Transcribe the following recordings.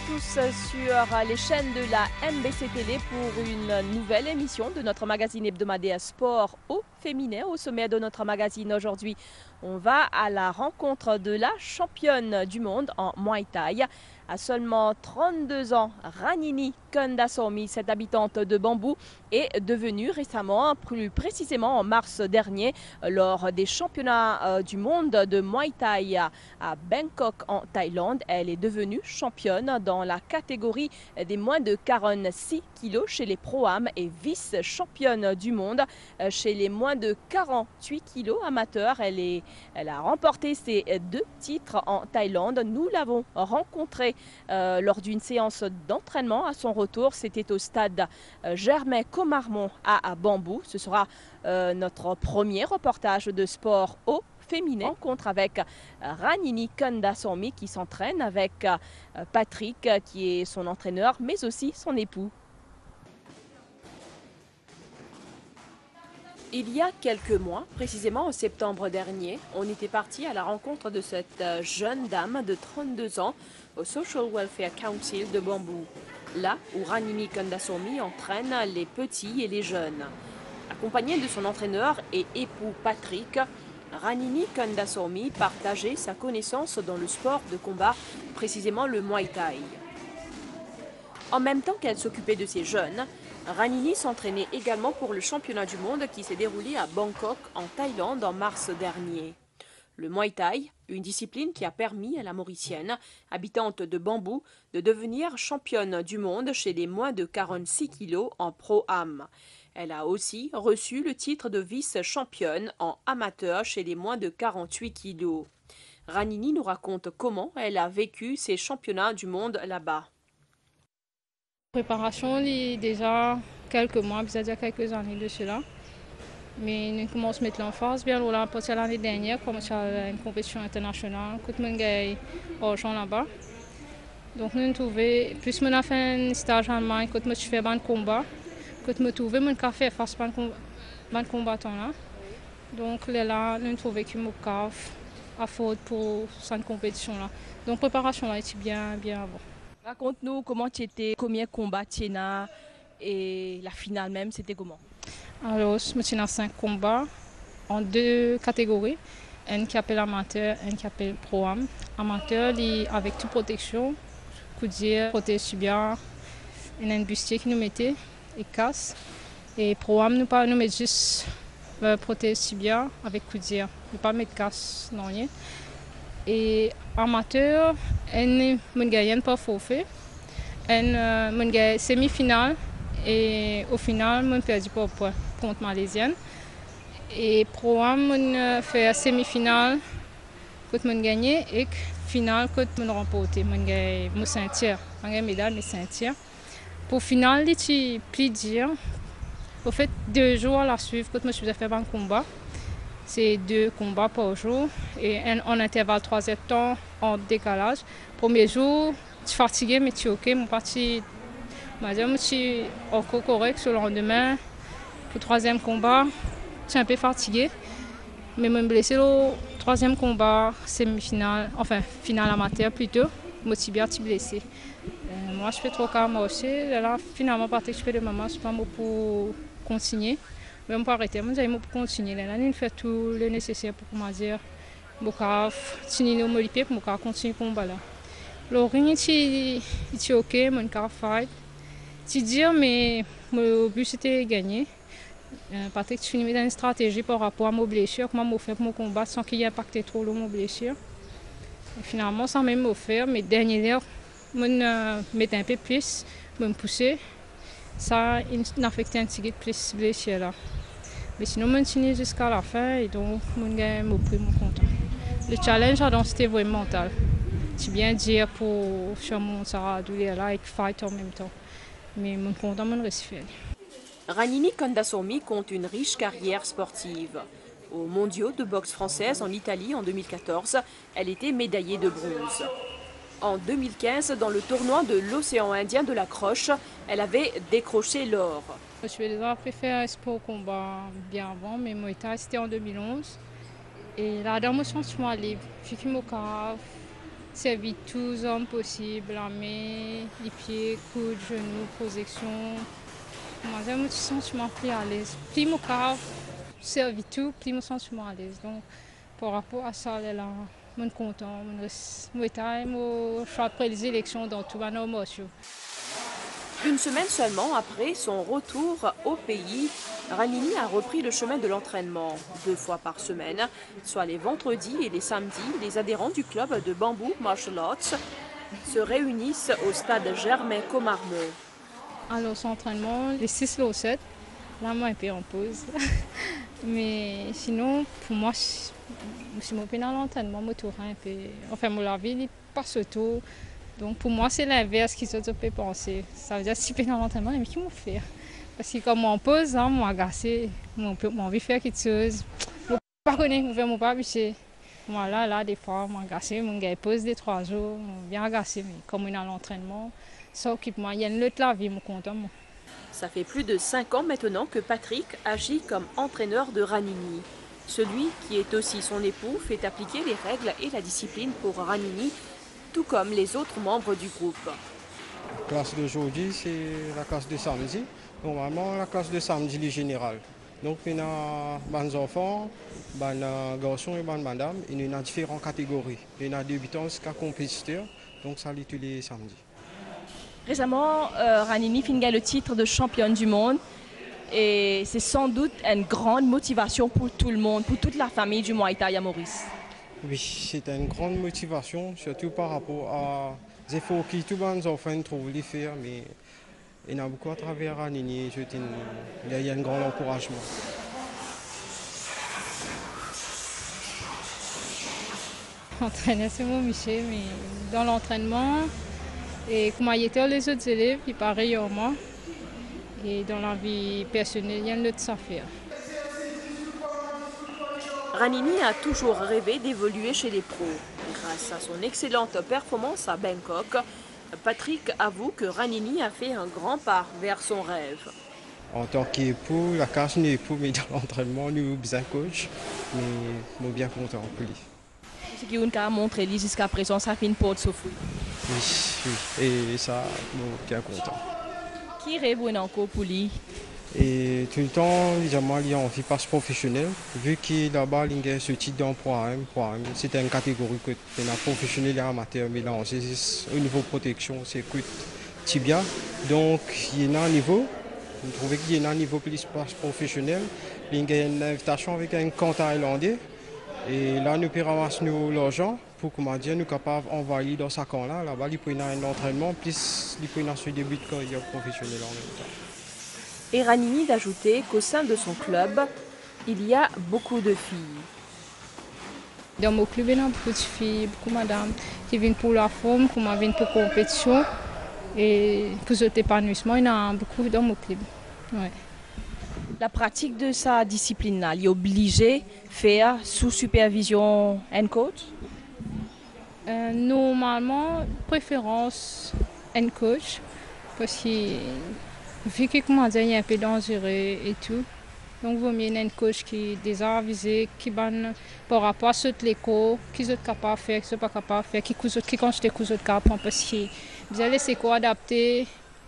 tous sur les chaînes de la MBC Télé pour une nouvelle émission de notre magazine hebdomadaire Sport au féminin. Au sommet de notre magazine aujourd'hui, on va à la rencontre de la championne du monde en Muay Thai. À seulement 32 ans, Ranini Kondasamy, cette habitante de Bambou, est devenue récemment, plus précisément en mars dernier, lors des championnats du monde de Muay Thai à Bangkok en Thaïlande. Elle est devenue championne dans la catégorie des moins de 46 kilos chez les Pro-Am et vice-championne du monde chez les moins de 48 kilos amateurs. Elle a remporté ces deux titres en Thaïlande. Nous l'avons rencontrée lors d'une séance d'entraînement. À son retour, c'était au stade Germain Commarmont à Bambou. Ce sera notre premier reportage de sport au féminin. Rencontre avec Ranini Kondasamy qui s'entraîne avec Patrick qui est son entraîneur mais aussi son époux. Il y a quelques mois, précisément en septembre dernier, on était parti à la rencontre de cette jeune dame de 32 ans au Social Welfare Council de Bambou, là où Ranini Kondasamy entraîne les petits et les jeunes. Accompagnée de son entraîneur et époux Patrick, Ranini Kondasamy partageait sa connaissance dans le sport de combat, précisément le Muay Thai. En même temps qu'elle s'occupait de ces jeunes, Ranini s'entraînait également pour le championnat du monde qui s'est déroulé à Bangkok en Thaïlande en mars dernier. Le Muay Thai, une discipline qui a permis à la Mauricienne, habitante de Bambou, de devenir championne du monde chez les moins de 46 kilos en Pro-Am. Elle a aussi reçu le titre de vice-championne en amateur chez les moins de 48 kilos. Ranini nous raconte comment elle a vécu ces championnats du monde là-bas. Préparation, il y a déjà quelques mois, c'est-à-dire quelques années de cela. Mais nous commençons à mettre l'emphase. Bien, on a passé l'année dernière, commencé à une compétition internationale, que nous avons argent là-bas. Donc nous avons trouvé, plus nous avons fait un stage en Allemagne, que nous avons fait un combat, que nous avons trouvé mon café face à combattant là. Donc là, nous avons trouvé que mon café à faute pour cette compétition là. Donc la préparation là était bien avant. Raconte-nous comment tu étais, combien de combats tu as et la finale même, c'était comment? Alors, je suis dans 5 combats en 2 catégories. Un qui appelle amateur, un qui appelle pro-am. Amateur, avec toute protection, coudier, protège bien, il y a un bustier qui nous mettait et casse. Et pro-am, nous met juste protège bien avec coudier, ne pas mettre casse, non rien. Et amateur, on gagne pas forfait. On gagne semi-finale et au final, on perdu pas point contre Malaisienne. Et pro-am, on fait semi-finale quand on gagne et finale quand on remporte. On gagne mon ceinture, on gagne médaille mais ceinture. Pour finale, c'est plus dur. Au fait, 2 jours à la suivre quand je suis fait un combat. C'est 2 combats par jour et en intervalle 3 temps en décalage. Premier jour, je suis fatiguée mais je suis ok. Je suis encore correct le lendemain. Pour le 3e combat, je suis un peu fatiguée. Mais je me suis blessée au 3e combat, semi-finale, enfin finale amateur plutôt. Je suis bien blessée. Moi, je fais trop qu'à marcher. Là, finalement, je fais de maman, je suis pas pour continuer. Même pas arrêter, mais j'aime continuer. Là, il fait tout le nécessaire pour dire, continuer pour continuer le combat là. Le ring est ok, mon car fight. C'est dur, mais le but c'était de gagner. Patrick, tu finis dans une stratégie par rapport à mes blessures, comment je fais pour mon combat sans qu'il y ait impacté trop mes blessures. Et finalement, ça m'a même offert, mais dernière, je mettais un peu plus, je me poussais. Ça a affecté un petit peu plus de blessures là. Mais sinon, je continue jusqu'à la fin et donc, je suis content. Le challenge, c'était vraiment mental. C'est bien dire pour faire mon Sarah Doulé là et fight en même temps. Mais je suis content de réussir. Ranini Kondasamy compte une riche carrière sportive. Aux mondiaux de boxe française en Italie en 2014, elle était médaillée de bronze. En 2015, dans le tournoi de l'océan Indien de la Croche, elle avait décroché l'or. Je suis déjà préféré sport combat bien avant, mais Muay Thai c'était en 2011. Et là, dans mon changement libre, je suis servir tous les zones possibles, la main, les pieds, coudes, genoux, projection. Moi, j'ai un sentiment plus à l'aise. Plus mon corps servir tout, plus mon sentiment à l'aise. Donc, par rapport à ça, là, je suis content. Je suis après les élections dans tout le monde. Une semaine seulement après son retour au pays, Ranini a repris le chemin de l'entraînement. 2 fois par semaine, soit les vendredis et les samedis, les adhérents du club de Bamboo Martial Arts se réunissent au stade Germain-Comarmont. Alors, son entraînement, les 6 ou 7, là, moi, un peu en pause. Mais sinon, pour moi, si je suis dans l'entraînement, je tourne un peu. Enfin, mon vie, il passe autour. Donc, pour moi, c'est l'inverse qui se peut penser. Ça veut dire si je suis dans l'entraînement, mais qui m'ont fait? Parce que comme on pose, hein, moi, agacé, moi, envie de faire quelque chose. Je ne pas connaître, je ne pas habituer. Voilà, là, des fois, moi, agacé, mon gars pose des 3 jours, bien agacé, mais comme on est dans l'entraînement, ça occupe moi. Il y a une autre la vie, mon content. Ça fait plus de 5 ans maintenant que Patrick agit comme entraîneur de Ranini. Celui qui est aussi son époux fait appliquer les règles et la discipline pour Ranini, tout comme les autres membres du groupe. La classe d'aujourd'hui, c'est la classe de samedi. Normalement, la classe de samedi est générale. Donc, il y a des enfants, des garçons et des madames, il y a différentes catégories. Il y a débutants jusqu'à compétiteurs, donc ça l'est tous les samedis. Récemment, Ranini finit le titre de championne du monde et c'est sans doute une grande motivation pour tout le monde, pour toute la famille du Muay Thai à Maurice. Oui, c'est une grande motivation, surtout par rapport aux efforts que tous les enfants trouvent les faire, mais il y en a beaucoup à travers Ranini, il y a un grand encouragement. Entraîner, c'est mon métier, mais dans l'entraînement, et comment il était les autres élèves, puis pareil à moi. Et dans la vie personnelle, il y a une autre affaire. Ranini a toujours rêvé d'évoluer chez les pros. Grâce à son excellente performance à Bangkok, Patrick avoue que Ranini a fait un grand pas vers son rêve. En tant qu'époux, la case n'est époux, mais dans l'entraînement, nous sommes bien coach, mais nous sommes bien contents pour lui. Ce qui a montré jusqu'à présent, ça fait une porte sous fruit. Oui, et ça, nous sommes bien contents. Qui rêve encore pour lui? Et tout le temps, évidemment, il y a envie de passer professionnel. Vu qu'il là-bas, il y a ce type d'emploi, c'est une catégorie que les professionnels et amateurs mélangent. Au niveau protection, c'est que tibia. Donc, il y a un niveau. Vous trouvez qu'il y a un niveau plus professionnel. Il y a une invitation avec un camp thaïlandais. Et là, nous pouvons ramasser l'argent pour que nous sommes capables d'envahir dans ce camp-là. Là-bas, il peut y avoir un entraînement, plus il peut y avoir ce début de carrière professionnelle en même temps. Et Ranini d'ajouter qu'au sein de son club, il y a beaucoup de filles. Dans mon club, il y a beaucoup de filles, beaucoup de madames qui viennent pour la forme, qui viennent pour la compétition. Et pour cet épanouissement, il y en a beaucoup dans mon club. Ouais. La pratique de sa discipline-là, il est obligé de faire sous supervision un coach? Normalement, préférence un coach, parce que vu qu'il y a un peu dangereux et tout, donc il vaut mieux un coach qui est déjà avisé, qui ban par rapport à ce que les cours, qui sont capables de faire, qui ne sont pas capables de faire, qui constate que les cas apprennent, parce que vous allez laisser quoi adapter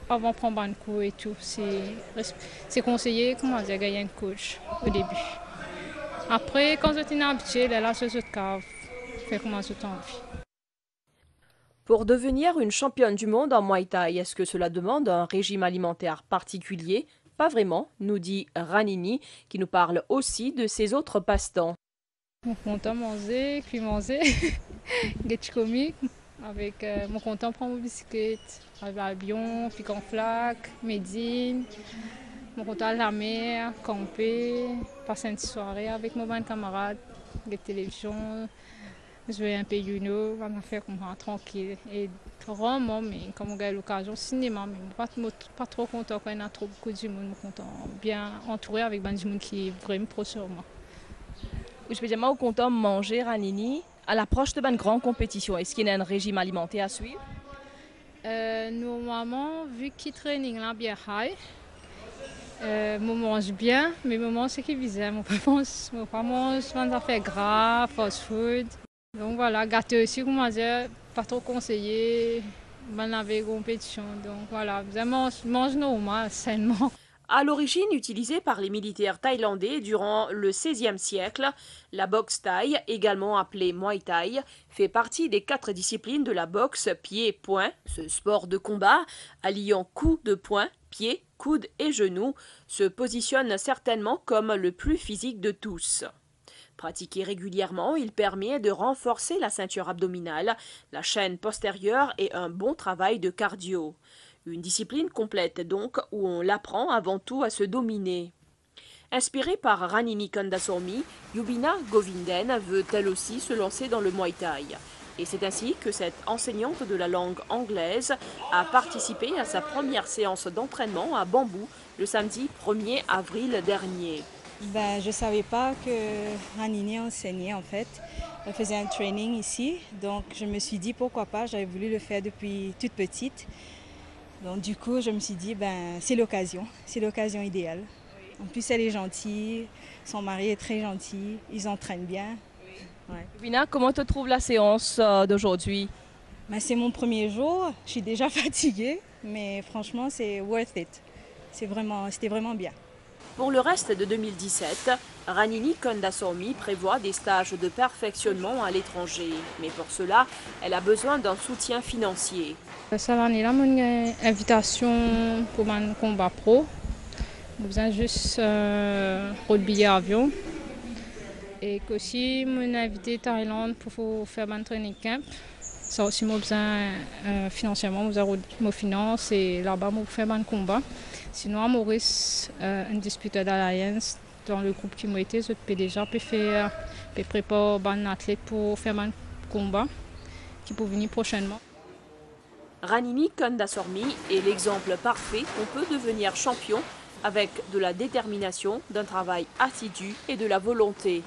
avant de prendre un cours et tout. C'est conseillé comment dire gagner un coach au début. Après, quand vous êtes habitué, là, c'est ce cas, faire comment vous envie. Pour devenir une championne du monde en Muay Thai, est-ce que cela demande un régime alimentaire particulier? Pas vraiment, nous dit Ranini, qui nous parle aussi de ses autres passe-temps. Mon content manger, puis manger, des comiques, avec mon content prendre mon bicyclette, avec l'avion, puis en flaque, médine, mon content à la mer, camper, passer une soirée avec mon bon camarade, des télévisions. Jouer un peu Uno, on va faire comme ça, tranquille. Et rarement, mais comme on a l'occasion, cinéma, mais pas trop content quand il y a trop beaucoup de monde, content, bien entouré avec des gens qui est vraiment pro sur moi. Je suis vraiment content de manger Ranini à l'approche de une grande compétition. Est-ce qu'il y a un régime alimentaire à suivre? Normalement, vu qu'il training là bien high, je mange bien, mais je mange ce qui visait. Je ne mange pas des affaires gras, fast food. Donc voilà, gâteau aussi, comment dire, pas trop conseillé, ben avec compétition. Donc voilà, vraiment, mange normal, sainement. À l'origine utilisée par les militaires thaïlandais durant le XVIe siècle, la boxe thaï, également appelée Muay Thai, fait partie des 4 disciplines de la boxe pied-poing. Ce sport de combat, alliant coups de poing, pieds, coudes et genoux, se positionne certainement comme le plus physique de tous. Pratiqué régulièrement, il permet de renforcer la ceinture abdominale, la chaîne postérieure et un bon travail de cardio. Une discipline complète donc, où on l'apprend avant tout à se dominer. Inspirée par Ranini Kandasamy, Yubina Govinden veut elle aussi se lancer dans le Muay Thai. Et c'est ainsi que cette enseignante de la langue anglaise a participé à sa première séance d'entraînement à Bambou le samedi 1er avril dernier. Je ne savais pas que Ranini enseignait en fait. Elle faisait un training ici, donc je me suis dit pourquoi pas, j'avais voulu le faire depuis toute petite. Donc du coup, je me suis dit, c'est l'occasion idéale. En plus, elle est gentille, son mari est très gentil, ils entraînent bien. Ouais. Vina, comment te trouve la séance d'aujourd'hui? C'est mon premier jour, je suis déjà fatiguée, mais franchement, c'est worth it. C'était vraiment bien. Pour le reste de 2017, Ranini Kandasamy prévoit des stages de perfectionnement à l'étranger. Mais pour cela, elle a besoin d'un soutien financier. Cette année-là, j'ai une invitation pour mon combat pro. J'ai besoin juste pour le billet avion. Et aussi, j'ai invité Thaïlande pour faire mon training camp. Ça aussi, j'ai besoin financièrement, j'ai besoin finance et là-bas, j'ai faire mon combat. Sinon, à Maurice, un disputeur d'Alliance dans le groupe qui m'a été, je peux déjà préparer un athlète pour faire mon combat qui peut venir prochainement. Ranini Kandasamy est l'exemple parfait qu'on peut devenir champion avec de la détermination, d'un travail assidu et de la volonté.